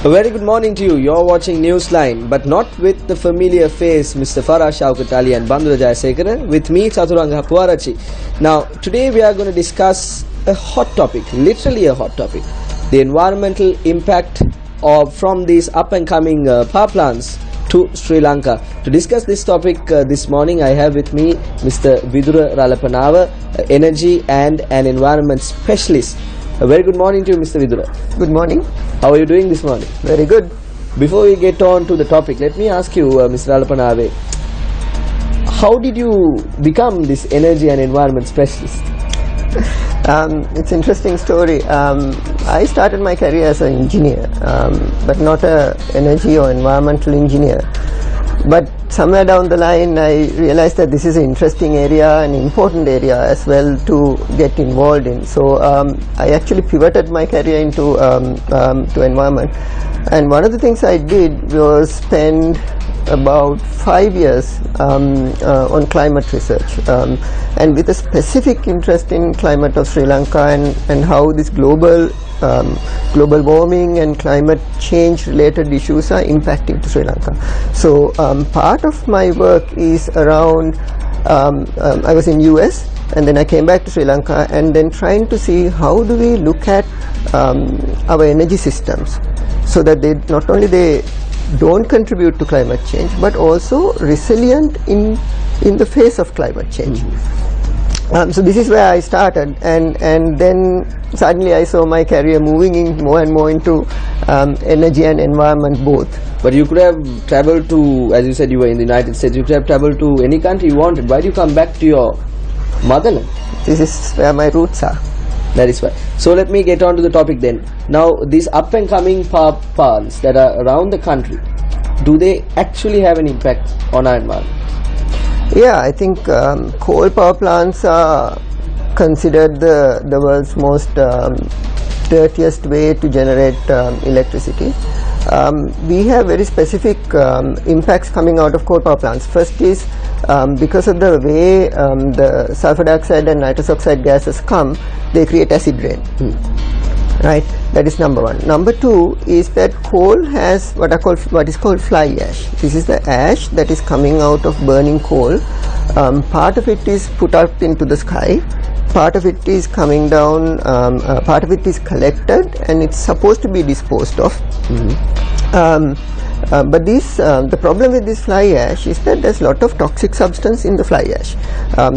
A very good morning to you. You're watching Newsline, but not with the familiar face, Mr. Farah Shaukat Ali and Bandura Jayasekara, with me, Chaturanga Puarachi. Now, today we are going to discuss a hot topic, literally a hot topic, the environmental impact from these up-and-coming power plants to Sri Lanka. To discuss this topic this morning, I have with me Mr. Vidura Ralapanawa, energy and an environment specialist. A very good morning to you, Mr. Vidura. Good morning. How are you doing this morning? Very good. Before we get on to the topic, let me ask you, Mr. Ralapanawa, how did you become this energy and environment specialist? It's an interesting story. I started my career as an engineer, but not an energy or environmental engineer. But somewhere down the line, I realized that this is an interesting area, an important area as well to get involved in. So I actually pivoted my career into to environment. And one of the things I did was spend about 5 years on climate research, and with a specific interest in climate of Sri Lanka and how this global warming and climate change related issues are impacting to Sri Lanka. So part of my work is around, I was in US and then I came back to Sri Lanka and then trying to see how do we look at our energy systems so that they not only they don't contribute to climate change but also resilient in the face of climate change. So this is where I started, and then suddenly I saw my career moving in more and more into energy and environment both. But you could have traveled to, as you said you were in the United States, you could have traveled to any country you wanted. Why do you come back to your motherland? This is where my roots are. That is why. So let me get on to the topic then. Now these up and coming power plants that are around the country, do they actually have an impact on our environment? Yeah, I think coal power plants are considered the world's most dirtiest way to generate electricity. We have very specific impacts coming out of coal power plants. First is because of the way the sulfur dioxide and nitrous oxide gases come, they create acid rain. Right, that is number one. Number two is that coal has what is called fly ash. This is the ash that is coming out of burning coal. Part of it is put up into the sky, part of it is coming down, part of it is collected and it's supposed to be disposed of. But the problem with this fly ash is that there's a lot of toxic substance in the fly ash.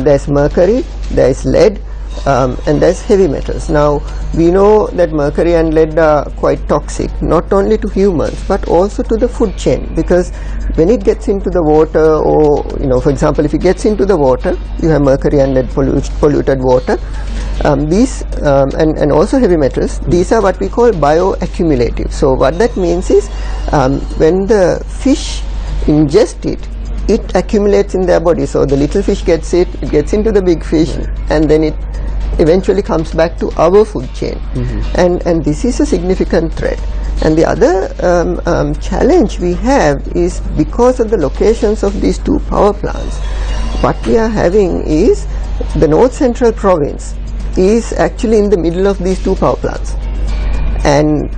There's mercury, there's lead, and there's heavy metals. Now we know that mercury and lead are quite toxic, not only to humans but also to the food chain, because when it gets into the water, or for example, if it gets into the water, you have mercury and lead polluted water. These and also heavy metals, these are what we call bioaccumulative. So what that means is when the fish ingest it accumulates in their body. So the little fish gets it gets into the big fish, and then it eventually comes back to our food chain. And this is a significant threat. And the other challenge we have is because of the locations of these two power plants, what we are having is the North Central province is actually in the middle of these two power plants. And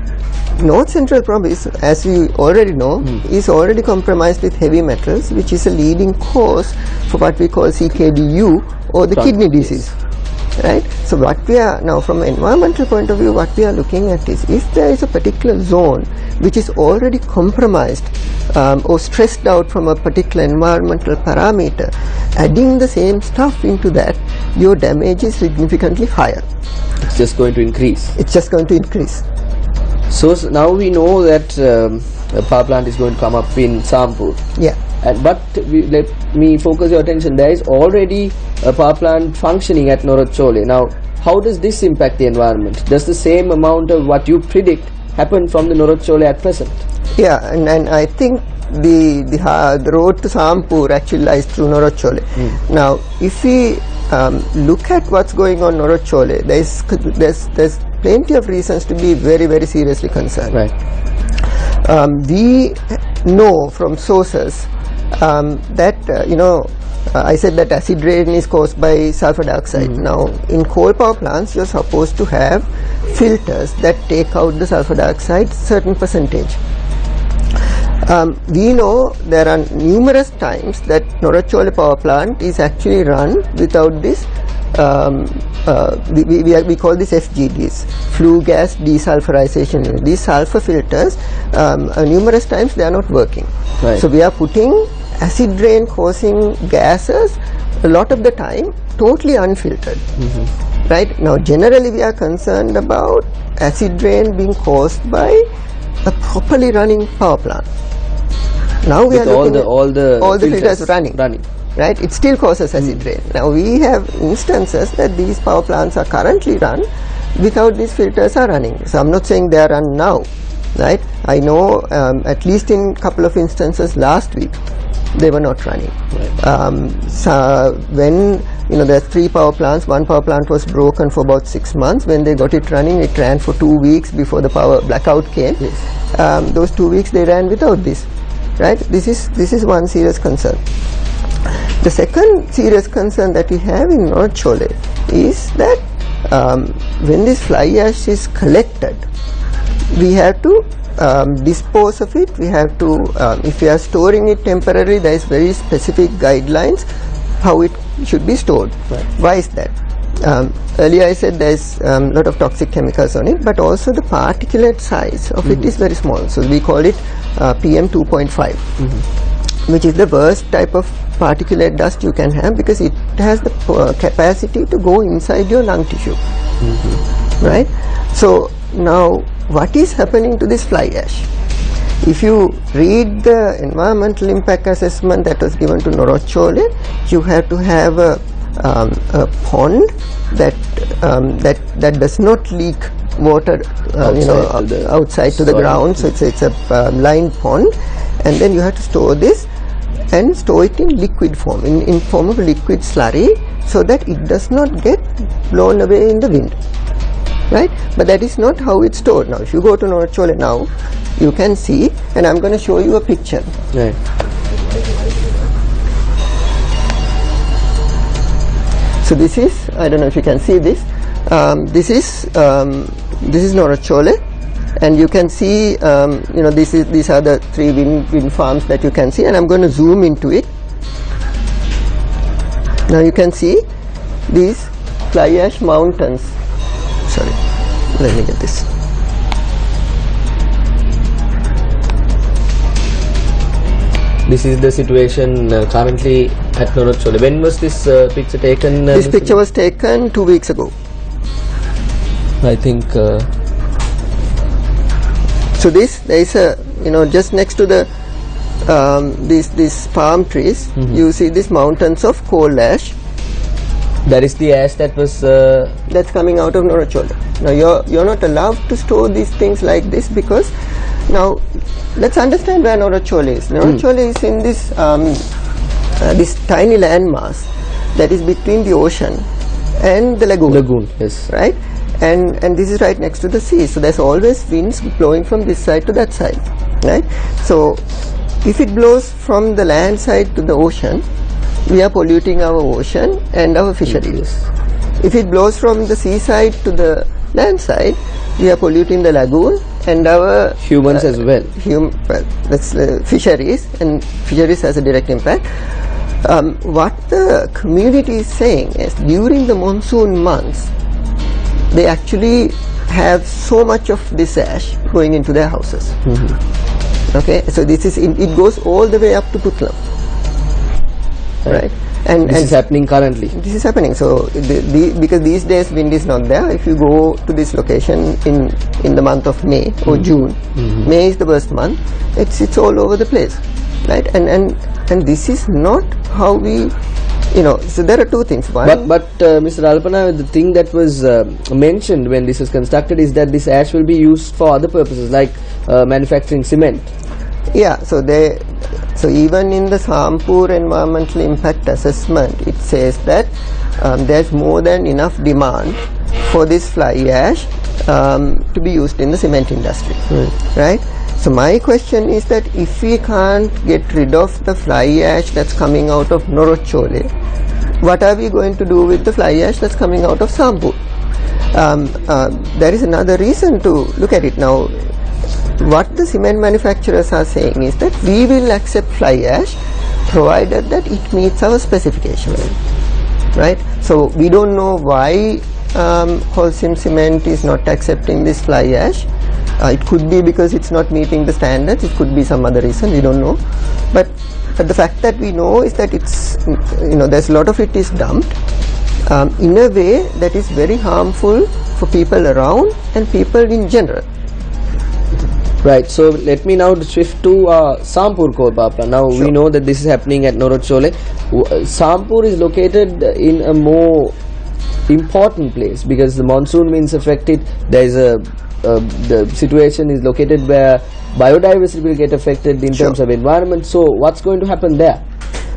North Central province, as we already know, is already compromised with heavy metals, which is a leading cause for what we call CKDU, or the kidney disease. Right? So what we are now, from an environmental point of view, what we are looking at is if there is a particular zone which is already compromised or stressed out from a particular environmental parameter, adding the same stuff into that, your damage is significantly higher. It's just going to increase. It's just going to increase. So now we know that a power plant is going to come up in Sampur. Yeah. But let me focus your attention. There is already a power plant functioning at Norotchole. Now, how does this impact the environment? Does the same amount of what you predict happen from the Norotchole at present? Yeah, and I think the road to Sampur actually lies through Norotchole. Now, if we look at what's going on Norotchole, there's plenty of reasons to be very, very seriously concerned. Right. We know from sources that I said that acid rain is caused by sulfur dioxide. Now, in coal power plants, you're supposed to have filters that take out the sulfur dioxide certain percentage. We know there are numerous times that Norachole power plant is actually run without this. We call this FGDs, flue gas desulfurization unit. These sulfur filters, numerous times they are not working. Right. So we are putting acid rain causing gases a lot of the time totally unfiltered. Right. Now generally we are concerned about acid rain being caused by a properly running power plant. Now we with are looking all the filters running. Right, it still causes acid rain. Now we have instances that these power plants are currently run without these filters are running. So I'm not saying they are run now, right? I know at least in a couple of instances last week they were not running. Right. So when there's 3 power plants, one power plant was broken for about 6 months. When they got it running, it ran for 2 weeks before the power blackout came. Yes. Those 2 weeks they ran without this. Right? This is one serious concern. The second serious concern that we have in Norachole is that when this fly ash is collected, we have to dispose of it. We have to, if we are storing it temporarily, there is very specific guidelines how it should be stored. Right. Why is that? Earlier I said there is a lot of toxic chemicals on it, but also the particulate size of it is very small. So we call it PM 2.5, which is the worst type of particulate dust you can have because it has the capacity to go inside your lung tissue. Right? So now what is happening to this fly ash? If you read the environmental impact assessment that was given to Norachole, you have to have a pond that does not leak water outside to the ground. So it's a lined pond, and then you have to store this and store it in liquid form, in form of liquid slurry, so that it does not get blown away in the wind. Right? But that is not how it's stored. Now if you go to Norachole now, you can see, and I'm going to show you a picture. Right. So this is, I don't know if you can see this. This is Norachole, and you can see, these are the 3 wind farms that you can see, and I'm going to zoom into it. Now you can see these fly ash mountains. Sorry, let me get this. This is the situation currently at Norachole. When was this picture taken? This picture was taken 2 weeks ago. I think. So there is a, just next to the these palm trees, you see these mountains of coal ash. That is the ash that was that's coming out of Norachole. Now you're not allowed to store these things like this, because now let's understand where Norachole is. Norachole is in this this tiny landmass that is between the ocean and the lagoon. Lagoon, yes. Right? And this is right next to the sea. So there's always winds blowing from this side to that side. Right? So if it blows from the land side to the ocean, we are polluting our ocean and our fisheries. If it blows from the seaside to the land side, we are polluting the lagoon and our humans as well. That's fisheries, and fisheries has a direct impact. What the community is saying is, during the monsoon months, they actually have so much of this ash going into their houses. Okay, so this is it goes all the way up to Putlam. Right, and this is happening currently. This is happening. So because these days wind is not there. If you go to this location in the month of May or June, May is the worst month. It's all over the place, right? And this is not how we, So there are 2 things. One, but Mr. Alpana, the thing that was mentioned when this was constructed is that this ash will be used for other purposes, like manufacturing cement. Yeah, so even in the Sampur environmental impact assessment, it says that there's more than enough demand for this fly ash to be used in the cement industry, right? So my question is that if we can't get rid of the fly ash that's coming out of Norotchole, what are we going to do with the fly ash that's coming out of Sampur? There is another reason to look at it now. What the cement manufacturers are saying is that we will accept fly ash provided that it meets our specification, right? So we don't know why Holcim Cement is not accepting this fly ash. It could be because it's not meeting the standards, it could be some other reason, we don't know. But the fact that we know is that it's, there's a lot of it is dumped in a way that is very harmful for people around and people in general. Right, so let me now shift to Sampur coal power plant. Now we know that this is happening at Norotchole. Sampur is located in a more important place because the monsoon means affected. There is the situation is located where biodiversity will get affected in terms of environment. So what's going to happen there?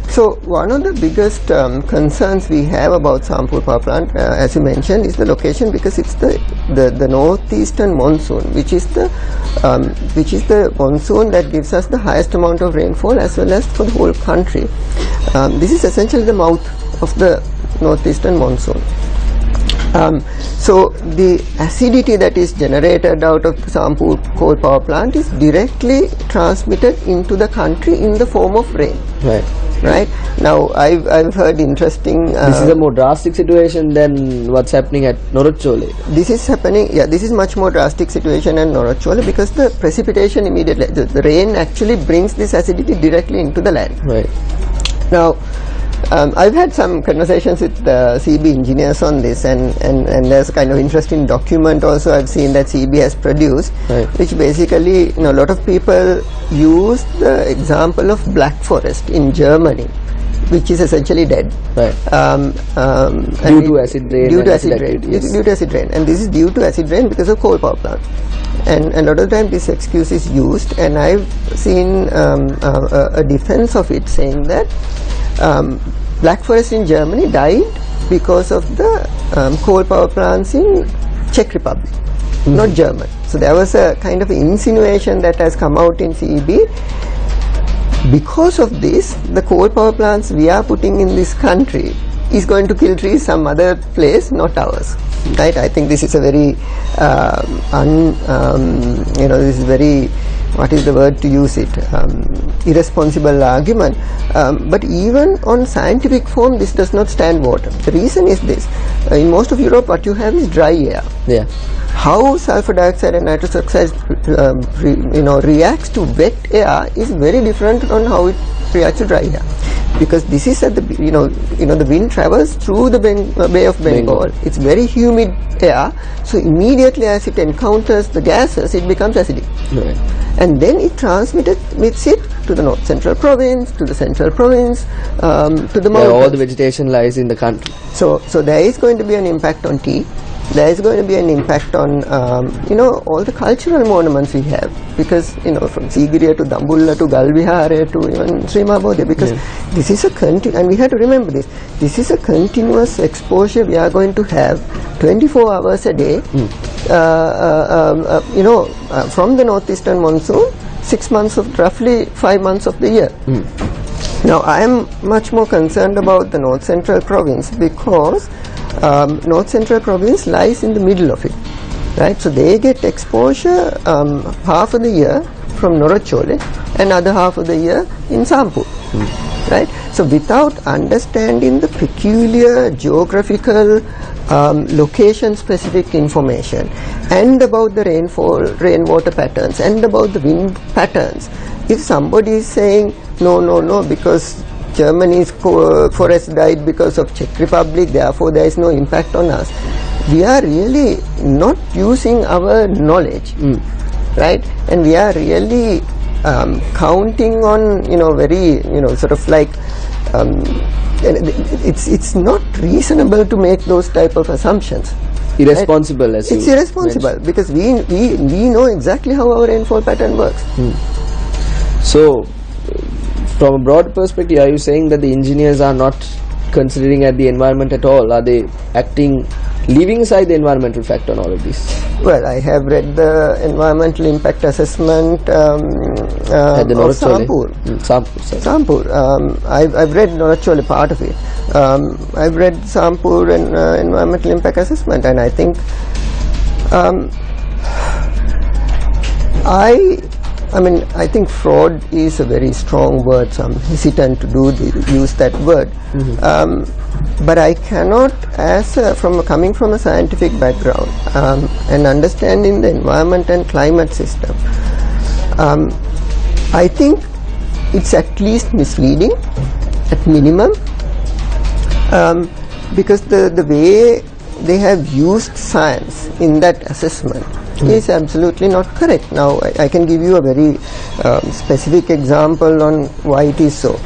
So one of the biggest concerns we have about Sampur power plant, as you mentioned, is the location, because it's the northeastern monsoon, which is the monsoon that gives us the highest amount of rainfall as well as for the whole country. This is essentially the mouth of the northeastern monsoon. So the acidity that is generated out of the Sampur coal power plant is directly transmitted into the country in the form of rain. Right. Now I've heard interesting. This is a more drastic situation than what's happening at Norotchole. This is happening. Yeah, this is much more drastic situation at Norotchole because the precipitation immediately, the rain actually brings this acidity directly into the land. Right. Now, I've had some conversations with the CB engineers on this, and there's a kind of interesting document also I've seen that CB has produced, which basically, a lot of people use the example of Black Forest in Germany, which is essentially dead. Right. Due to acid rain. Due to acid rain. Due to acid rain, and this is due to acid rain because of coal power plant. And a lot of time this excuse is used, and I've seen a defense of it saying that Black Forest in Germany died because of the coal power plants in Czech Republic, not German. So there was a kind of insinuation that has come out in CEB. Because of this, the coal power plants we are putting in this country is going to kill trees some other place, not ours. Right? I think this is a very this is very, what is the word to use it, irresponsible argument. But even on scientific form, this does not stand water. The reason is this: in most of Europe, what you have is dry air. Yeah. How sulfur dioxide and nitrous oxide reacts to wet air is very different on how it reacts to dry air. Because this is at the the wind travels through the Bay of Bengal. It's very humid air, so immediately as it encounters the gases, it becomes acidic. Right. And then it transmits it to the north central province, to the central province, to the mountains. Where all the vegetation lies in the country. So there is going to be an impact on tea. There is going to be an impact on all the cultural monuments we have, because from Sigiriya to Dambulla to Galvihare to even Sri Mahabodhi, because this is a and we have to remember this is a continuous exposure we are going to have 24 hours a day from the northeastern monsoon, 6 months of roughly 5 months of the year. Now I am much more concerned about the north central province, because north central province lies in the middle of it, right? So they get exposure half of the year from Norotchole and other half of the year in Sampur, right? So without understanding the peculiar geographical location specific information and about the rainwater patterns and about the wind patterns, if somebody is saying no because Germany's forest died because of Czech Republic, therefore there is no impact on us, we are really not using our knowledge, right? And we are really counting on very sort of like it's not reasonable to make those type of assumptions. Irresponsible, right? It's irresponsible because we know exactly how our rainfall pattern works. So from a broad perspective, are you saying that the engineers are not considering at the environment at all? Are they acting Leaving aside the environmental factor on all of this. Well, I have read the environmental impact assessment of Sampur. Sampur. I've read not actually part of it. I've read Sampur and environmental impact assessment, and I think I think fraud is a very strong word, so I'm hesitant to use that word. But I cannot, coming from a scientific background and understanding the environment and climate system, I think it's at least misleading, at minimum, because the way they have used science in that assessment is absolutely not correct. Now, I can give you a very specific example on why it is so.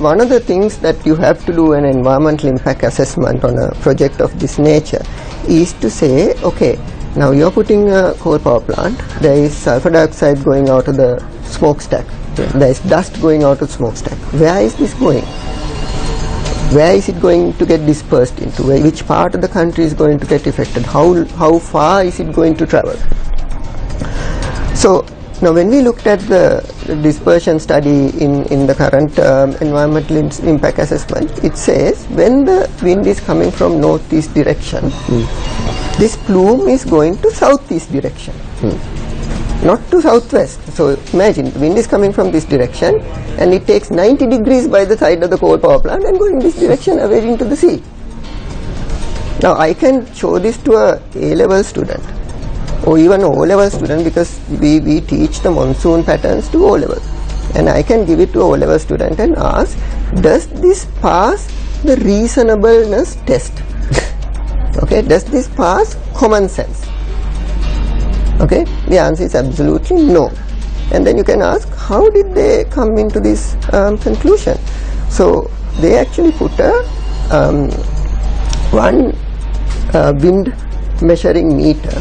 One of the things that you have to do an environmental impact assessment on a project of this nature is to say, okay, now you're putting a coal power plant, there is sulfur dioxide going out of the smokestack, there is dust going out of the smokestack. Where is this going? Where is it going to get dispersed into? Which part of the country is going to get affected? How far is it going to travel? So now when we looked at the dispersion study in the current environmental impact assessment, it says when the wind is coming from northeast direction, this plume is going to southeast direction, not to southwest. So imagine the wind is coming from this direction and it takes 90 degrees by the side of the coal power plant and going this direction away into the sea. Now I can show this to a A-level student or even O-level student, because we teach the monsoon patterns to O-level, and I can give it to a O-level student and ask, does this pass the reasonableness test? Okay, does this pass common sense? Okay, the answer is absolutely no. And then you can ask, how did they come into this conclusion? So they actually put one wind measuring meter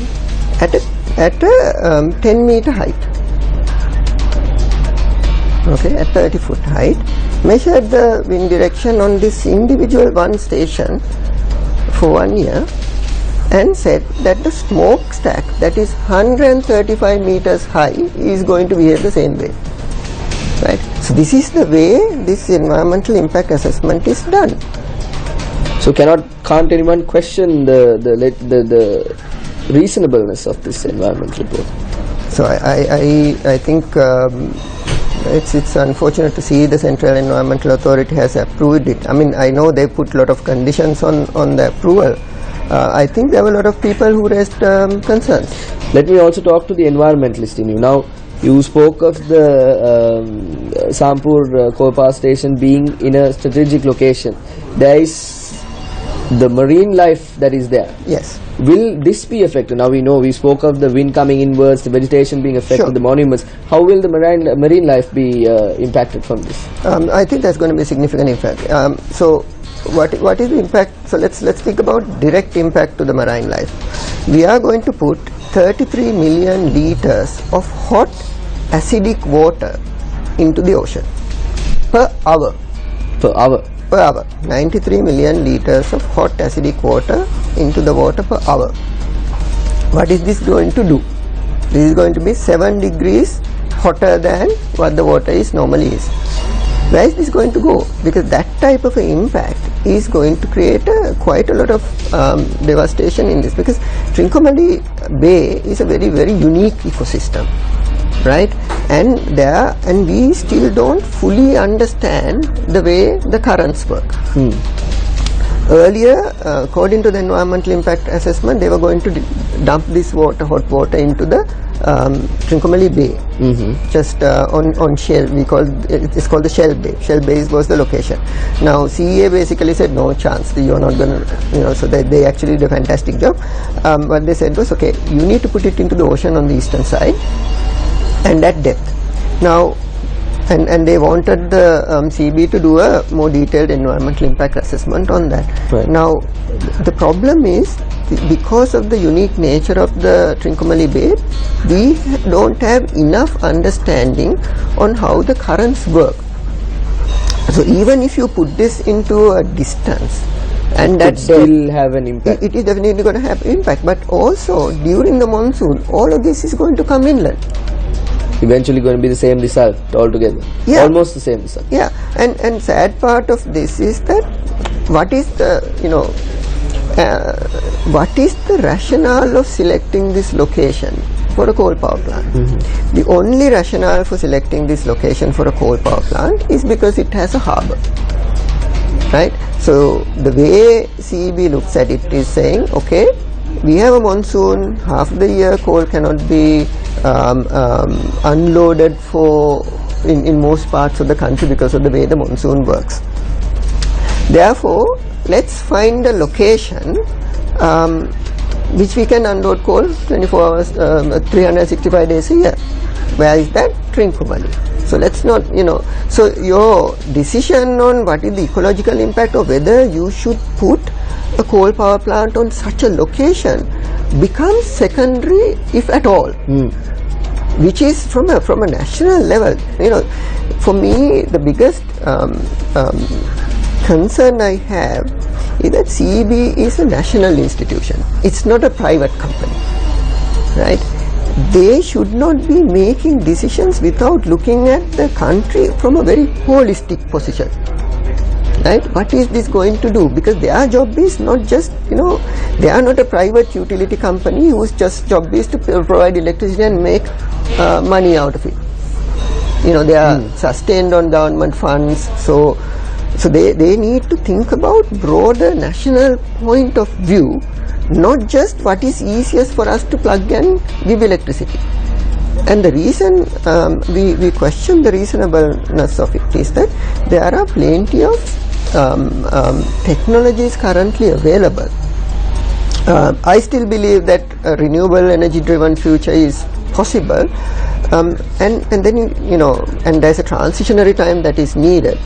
at a 10 meter height, okay, at 30 foot height, measured the wind direction on this individual one station for 1 year, and said that the smokestack that is 135 meters high is going to behave the same way. Right? So this is the way this environmental impact assessment is done. So can't anyone question the reasonableness of this environmental report? So I think it's unfortunate to see the Central Environmental Authority has approved it. I mean, I know they put a lot of conditions on the approval. I think there were a lot of people who raised concerns. Let me also talk to the environmentalist in you. Now, you spoke of the Sampur coal power station being in a strategic location. There is the marine life that is there. Yes. Will this be affected? Now we know, we spoke of the wind coming inwards, the vegetation being affected, Sure. the monuments. How will the marine life be impacted from this? I think there's going to be a significant impact. So what is the impact? So let's think about direct impact to the marine life. We are going to put 33 million liters of hot acidic water into the ocean per hour. Per hour? Per hour. 93 million liters of hot acidic water into the water per hour. What is this going to do? This is going to be 7 degrees hotter than what the water normally is. Where is this going to go? Because that type of an impact is going to create quite a lot of devastation in this, because Trincomalee Bay is a very, very unique ecosystem, right? And we still don't fully understand the way the currents work. Earlier, according to the environmental impact assessment, they were going to dump this hot water into the Trincomalee Bay, just on Shell. It's called the Shell Bay. Shell Bay was the location. Now CEA basically said no chance, you're not going to, so they actually did a fantastic job. What they said was, okay, you need to put it into the ocean on the eastern side and at depth. Now, and they wanted the CB to do a more detailed environmental impact assessment on that. Right. Now, the problem is, because of the unique nature of the Trincomalee Bay, we don't have enough understanding on how the currents work. So even if you put this into a distance, and that still have an impact. It is definitely going to have impact, but also during the monsoon, all of this is going to come inland. Eventually going to be the same result altogether. Yeah. Almost the same result. Yeah, and sad part of this is that what is the what is the rationale of selecting this location for a coal power plant? Mm-hmm. The only rationale for selecting this location for a coal power plant is because it has a harbour, right? So the way CEB looks at it is saying, okay, we have a monsoon, half the year coal cannot be unloaded in most parts of the country because of the way the monsoon works. Therefore, let's find a location which we can unload coal 24 hours, 365 days a year. Where is that? Trincomalee. So let's not, so your decision on what is the ecological impact or whether you should put a coal power plant on such a location becomes secondary, if at all. Which is from a national level. For me, the biggest concern I have is that CEB is a national institution. It's not a private company, right? They should not be making decisions without looking at the country from a very holistic position, right? What is this going to do? Because their job is not just, they are not a private utility company whose just job is to provide electricity and make money out of it. They are sustained on government funds, so they need to think about broader national point of view, not just what is easiest for us to plug and give electricity. And the reason we question the reasonableness of it is that there are plenty of technologies currently available. I still believe that a renewable energy driven future is possible, and then and there's a transitionary time that is needed,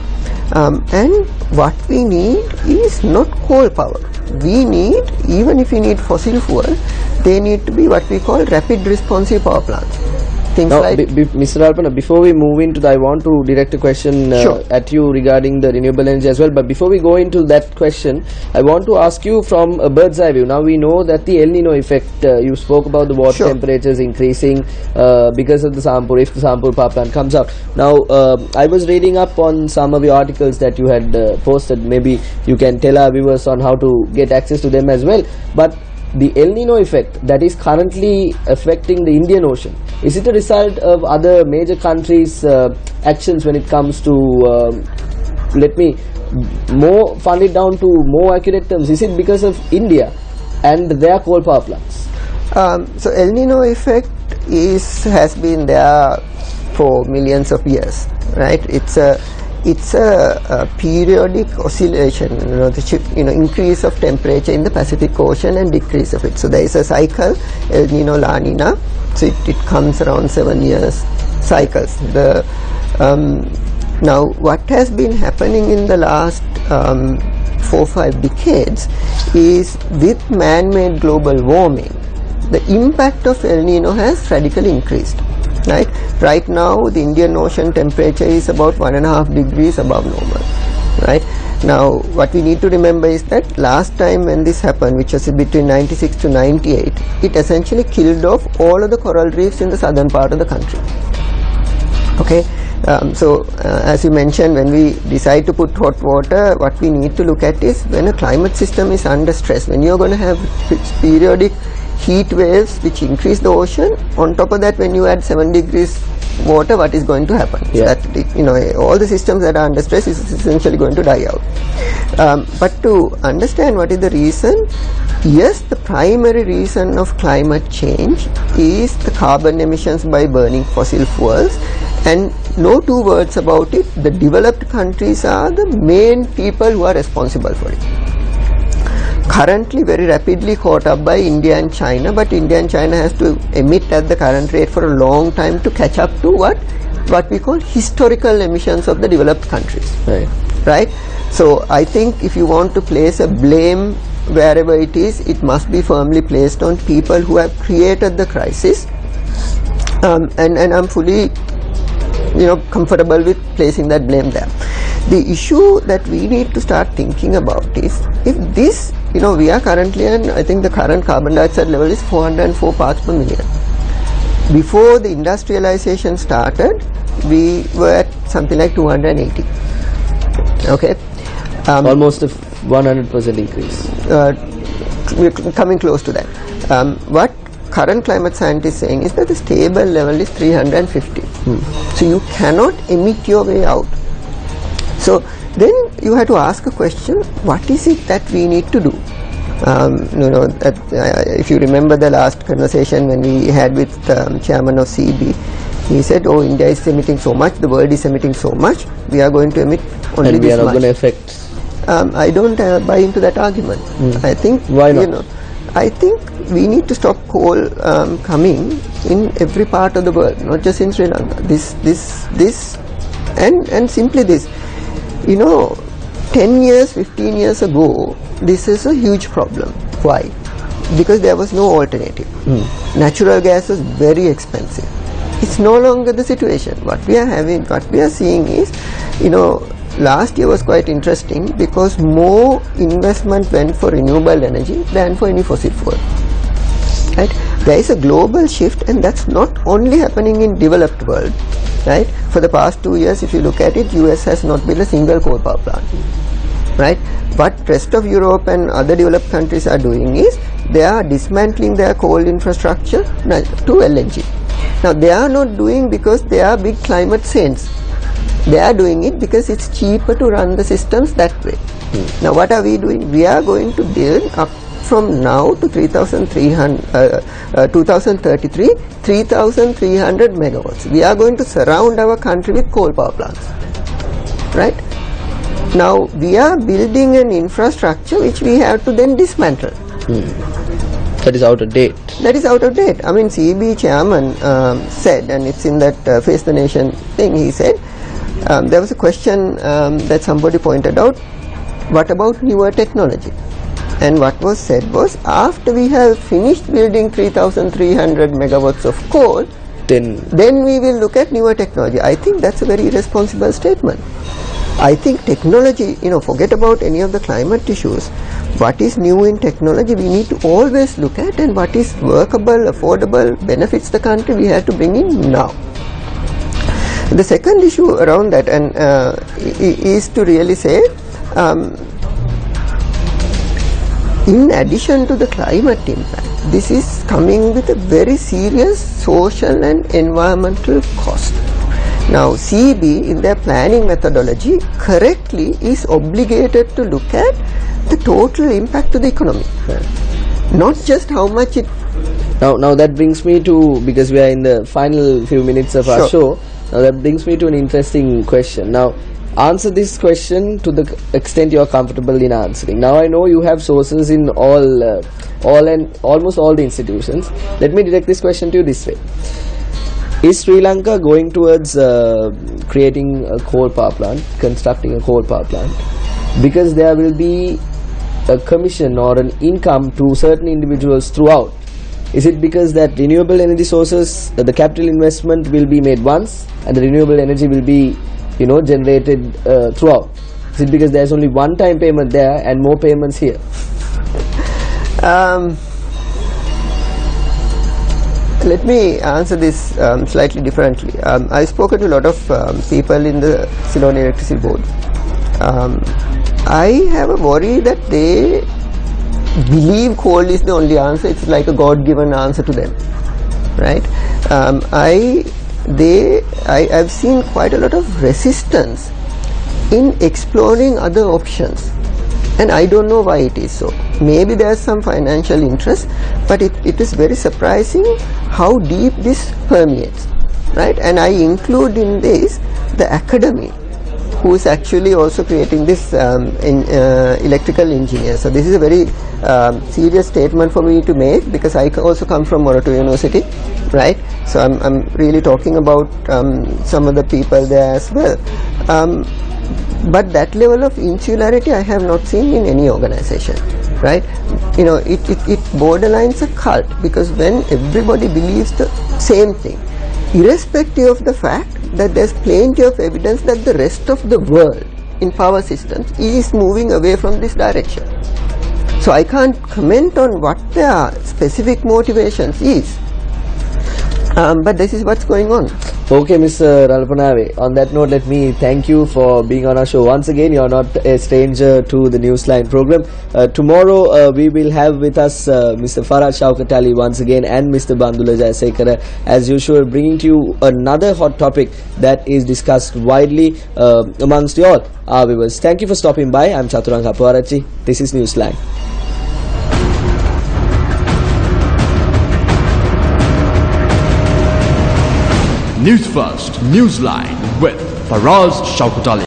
and what we need is not coal power. We need, even if we need fossil fuel, they need to be what we call rapid responsive power plants. Now, Mr. Alpana, before we move into that, I want to direct a question at you regarding the renewable energy as well. But before we go into that question, I want to ask you from a bird's eye view. Now we know that the El Nino effect, you spoke about the water temperatures increasing because of the Sampur, if the Sampur power plant comes out. Now, I was reading up on some of your articles that you had posted. Maybe you can tell our viewers on how to get access to them as well. But the El Nino effect that is currently affecting the Indian Ocean, is it a result of other major countries' actions when it comes to, let me more fund it down to more accurate terms, is it because of India and their coal power plants? So El Nino effect has been there for millions of years, right? It's a periodic oscillation, increase of temperature in the Pacific Ocean and decrease of it. So there is a cycle, El Nino, La Nina. So it comes around 7 years cycles. Now what has been happening in the last 4 or 5 decades is, with man-made global warming, the impact of El Nino has radically increased. Right now the Indian Ocean temperature is about 1.5 degrees above normal. Right now, what we need to remember is that last time when this happened, which was between 96 to 98, it essentially killed off all of the coral reefs in the southern part of the country. Okay, so as you mentioned, when we decide to put hot water, what we need to look at is when a climate system is under stress, when you're going to have periodic heat waves which increase the ocean. On top of that, when you add 7 degrees water, what is going to happen? Yeah. That all the systems that are under stress is essentially going to die out. But to understand what is the reason, yes, the primary reason of climate change is the carbon emissions by burning fossil fuels, and no two words about it, the developed countries are the main people who are responsible for it. Currently very rapidly caught up by India and China, but India and China has to emit at the current rate for a long time to catch up to what we call historical emissions of the developed countries. Right? So I think if you want to place a blame wherever it is, it must be firmly placed on people who have created the crisis, and I'm fully comfortable with placing that blame there. The issue that we need to start thinking about is, if this, we are currently, and I think the current carbon dioxide level is 404 parts per million. Before the industrialization started, we were at something like 280. Okay. Almost a 100% increase. We're coming close to that. What current climate scientists saying is that the stable level is 350. So you cannot emit your way out. So then you have to ask a question, what is it that we need to do? If you remember the last conversation when we had with chairman of CB, he said, India is emitting so much, the world is emitting so much, we are going to emit only and we this are not much. going to affect. I don't buy into that argument. I think, why not? I think we need to stop coal coming in every part of the world, not just in Sri Lanka. And simply this. 10 years, 15 years ago, this is a huge problem. Why? Because there was no alternative. Natural gas was very expensive. It's no longer the situation. What we are seeing is, last year was quite interesting because more investment went for renewable energy than for any fossil fuel. Right? There is a global shift, and that's not only happening in developed world. Right? For the past 2 years, if you look at it, US has not built a single coal power plant. Right? What rest of Europe and other developed countries are doing is they are dismantling their coal infrastructure to LNG. Now they are not doing because they are big climate saints. They are doing it because it's cheaper to run the systems that way. Now what are we doing? We are going to build up from now to 2033, 3,300 megawatts. We are going to surround our country with coal power plants. Right? Now we are building an infrastructure which we have to then dismantle. That is out of date. That is out of date. I mean, CB chairman said, and it's in that Face the Nation thing, he said, there was a question that somebody pointed out, what about newer technology? And what was said was, after we have finished building 3,300 megawatts of coal, then we will look at newer technology. I think that's a very irresponsible statement. I think technology, forget about any of the climate issues. What is new in technology, we need to always look at, and what is workable, affordable, benefits the country, we have to bring in now. The second issue around that is to really say, in addition to the climate impact, this is coming with a very serious social and environmental cost. Now CB in their planning methodology correctly is obligated to look at the total impact to the economy, not just how much it. Now that brings me to, because we are in the final few minutes of our show, now that brings me to an interesting question. Now answer this question to the extent you are comfortable in answering. Now I know you have sources in almost all the institutions. Let me direct this question to you this way. Is Sri Lanka going towards creating a coal power plant, constructing a coal power plant, because there will be a commission or an income to certain individuals throughout? Is it because that renewable energy sources, the capital investment will be made once and the renewable energy will be generated throughout? Is it because there is only one time payment there and more payments here? Let me answer this slightly differently. I've spoken to a lot of people in the Ceylon Electricity Board. I have a worry that they believe coal is the only answer. It's like a God-given answer to them, right? I've seen quite a lot of resistance in exploring other options, and I don't know why it is so. Maybe there's some financial interest, but it is very surprising how deep this permeates, right? And I include in this the academy, who is actually also creating this electrical engineer. So this is a very serious statement for me to make, because I also come from Morato University, right? So I'm really talking about some of the people there as well. But that level of insularity I have not seen in any organization, right? It borderlines a cult, because when everybody believes the same thing, irrespective of the fact that there's plenty of evidence that the rest of the world in power systems is moving away from this direction. So I can't comment on what their specific motivations is, but this is what's going on. Okay, Mr. Ralpanave. On that note, let me thank you for being on our show once again. You're not a stranger to the Newsline program. Tomorrow, we will have with us Mr. Farah Shaukat Ali once again and Mr. Bandula Jayasekara, as usual, bringing to you another hot topic that is discussed widely amongst you all, our viewers. Thank you for stopping by. I'm Chaturanga Puarachi. This is Newsline. Newsfirst Newsline with Faraz Shaukatali.